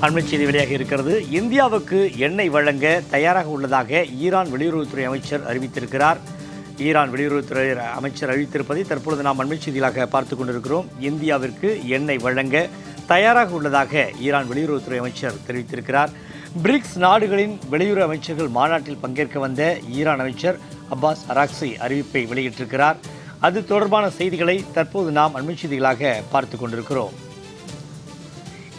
அண்மைச் செய்தி வெளியாக இருக்கிறது. இந்தியாவுக்கு எண்ணெய் வழங்க தயாராக உள்ளதாக ஈரான் வெளியுறவுத்துறை அமைச்சர் அறிவித்திருக்கிறார். ஈரான் வெளியுறவுத்துறை அமைச்சர் அறிவித்திருப்பதை தற்பொழுது நாம் அண்மைச் செய்திகளாக பார்த்து கொண்டிருக்கிறோம். இந்தியாவிற்கு எண்ணெய் வழங்க தயாராக உள்ளதாக ஈரான் வெளியுறவுத்துறை அமைச்சர் தெரிவித்திருக்கிறார். பிரிக்ஸ் நாடுகளின் வெளியுறவு அமைச்சர்கள் மாநாட்டில் பங்கேற்க வந்த ஈரான் அமைச்சர் அப்பாஸ் அராக்சி அறிவிப்பை வெளியிட்டிருக்கிறார். அது தொடர்பான செய்திகளை தற்போது நாம் அண்மைச் செய்திகளாக பார்த்து கொண்டிருக்கிறோம்.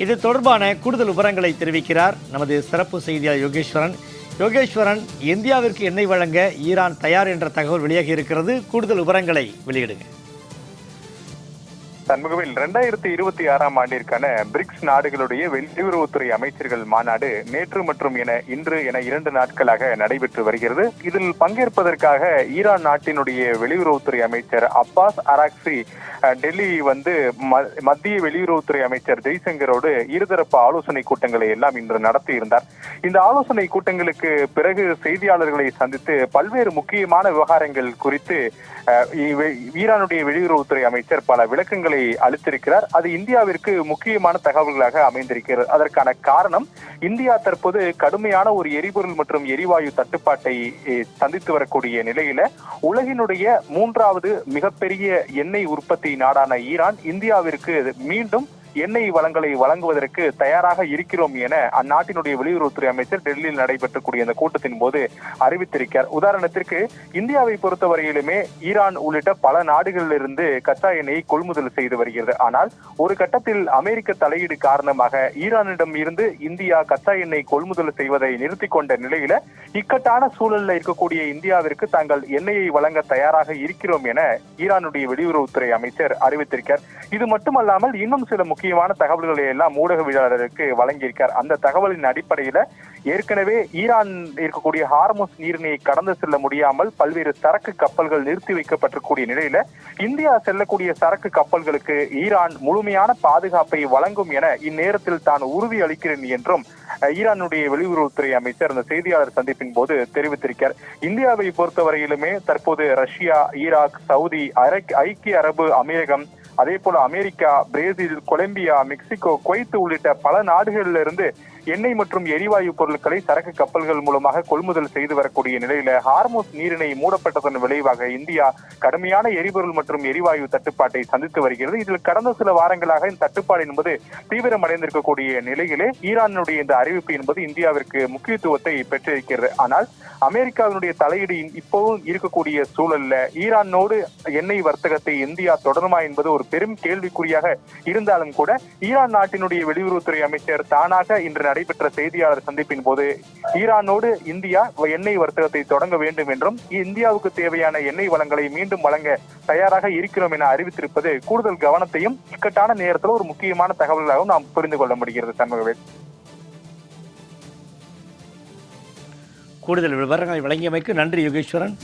இது தொடர்பான கூடுதல் விவரங்களை தெரிவிக்கிறார் நமது சிறப்பு செய்தியாளர் யோகேஸ்வரன். யோகேஸ்வரன், இந்தியாவிற்கு எண்ணெய் வழங்க ஈரான் தயார் என்ற தகவல் வெளியாகி இருக்கிறது. கூடுதல் விவரங்களை வெளியிடுங்க. சண்முகவேல், 2026ஆம் ஆண்டிற்கான பிரிக்ஸ் நாடுகளுடைய வெளியுறவுத்துறை அமைச்சர்கள் மாநாடு நேற்று மற்றும் இன்று என 2 நாட்களாக நடைபெற்று வருகிறது. இதில் பங்கேற்பதற்காக ஈரான் நாட்டினுடைய வெளியுறவுத்துறை அமைச்சர் அப்பாஸ் அராக்சி டெல்லி வந்து மத்திய வெளியுறவுத்துறை அமைச்சர் ஜெய்சங்கரோடு இருதரப்பு ஆலோசனை கூட்டங்களை எல்லாம் இன்று நடத்தி இருந்தார். இந்த ஆலோசனை கூட்டங்களுக்கு பிறகு செய்தியாளர்களை சந்தித்து பல்வேறு முக்கியமான விவகாரங்கள் குறித்து ஈரானுடைய வெளியுறவுத்துறை அமைச்சர் பல விளக்கங்களை அளித்திருக்கிறார். அது இந்தியாவிற்கு முக்கியமான தகவல்களாக அமைந்திருக்கிறது. அதற்கான காரணம், இந்தியா தற்போது கடுமையான ஒரு எரிபொருள் மற்றும் எரிவாயு தட்டுப்பாட்டை சந்தித்து வரக்கூடிய நிலையில உலகினுடைய 3வது மிகப்பெரிய எண்ணெய் உற்பத்தி நாடான ஈரான் இந்தியாவிற்கு மீண்டும் எண்ணெய் வளங்களை வழங்குவதற்கு தயாராக இருக்கிறோம் என அந்நாட்டினுடைய வெளியுறவுத்துறை அமைச்சர் டெல்லியில் நடைபெற்றக்கூடிய இந்த கூட்டத்தின் போது அறிவித்திருக்கிறார். உதாரணத்திற்கு, இந்தியாவை பொறுத்தவரையிலுமே ஈரான் உள்ளிட்ட பல நாடுகளிலிருந்து கச்சா எண்ணெயை கொள்முதல் செய்து வருகிறது. ஆனால் ஒரு கட்டத்தில் அமெரிக்க தலையீடு காரணமாக ஈரானிடம் இருந்து இந்தியா கச்சா எண்ணெய் கொள்முதல் செய்வதை நிறுத்திக் கொண்ட நிலையில இக்கட்டான சூழலில் இருக்கக்கூடிய இந்தியாவிற்கு தாங்கள் எண்ணெயை வழங்க தயாராக இருக்கிறோம் என ஈரானுடைய வெளியுறவுத்துறை அமைச்சர் அறிவித்திருக்கிறார். இது மட்டுமல்லாமல் இன்னும் சில முக்கியமான தகவல்களை எல்லாம் ஊடகவியலாளருக்கு வழங்கியிருக்கார். அந்த தகவலின் அடிப்படையில ஏற்கனவே ஈரான் இருக்கக்கூடிய ஹார்முஸ் நீரிணையை கடந்து செல்ல முடியாமல் பல்வேறு சரக்கு கப்பல்கள் நிறுத்தி வைக்கப்பட்டிருக்கூடிய நிலையில இந்தியா செல்லக்கூடிய சரக்கு கப்பல்களுக்கு ஈரான் முழுமையான பாதுகாப்பை வழங்கும் என இந்நேரத்தில் தான் உறுதி அளிக்கிறேன் என்றும் ஈரானுடைய வெளியுறவுத்துறை அமைச்சர் அந்த செய்தியாளர் சந்திப்பின் போது தெரிவித்திருக்கிறார். இந்தியாவை பொறுத்தவரையிலுமே தற்போது ரஷ்யா, ஈராக், சவுதி, ஐக்கிய அரபு அமீரகம், அதே போல America, Brazil, Colombia, Mexico, Kuwait உள்ளிட்ட பல நாடுகளிலிருந்து எண்ணெய் மற்றும் எரிவாயு பொருட்களை சரக்கு கப்பல்கள் மூலமாக கொள்முதல் செய்து வரக்கூடிய நிலையில ஹார்முஸ் நீரிணை மூடப்பட்டதன் விளைவாக இந்தியா கடுமையான எரிபொருள் மற்றும் எரிவாயு தட்டுப்பாட்டை சந்தித்து வருகிறது. இதில் கடந்த சில வாரங்களாக இந்த தட்டுப்பாடு என்பது தீவிரமடைந்திருக்கக்கூடிய நிலையிலே ஈரானுடைய இந்த அறிவிப்பு என்பது இந்தியாவிற்கு முக்கியத்துவத்தை பெற்றிருக்கிறது. ஆனால் அமெரிக்காவினுடைய தலையீடு இப்போவும் இருக்கக்கூடிய சூழல்ல ஈரானோடு எண்ணெய் வர்த்தகத்தை இந்தியா தொடருமா என்பது ஒரு பெரும் கேள்விக்குறியாக இருந்தாலும் கூட ஈரான் நாட்டினுடைய வெளியுறவுத்துறை அமைச்சர் தானாக இன்று நடைபெற்ற செய்தியாளர் சந்திப்பின் போது ஈரானோடு இந்தியா எண்ணெய் வர்த்தகத்தை தொடங்க வேண்டும் என்றும் இந்தியாவுக்கு தேவையான எண்ணெய் வளங்களை மீண்டும் வழங்க தயாராக இருக்கிறோம் என அறிவித்திருப்பது கூடுதல் கவனத்தையும் இக்கட்டான நேரத்தில் ஒரு முக்கியமான தகவல்களாகவும் நாம் புரிந்து கொள்ள முடிகிறது. சண்முகவேல், கூடுதல் விவரங்களை வழங்கியமைக்கு நன்றி யோகேஸ்வரன்.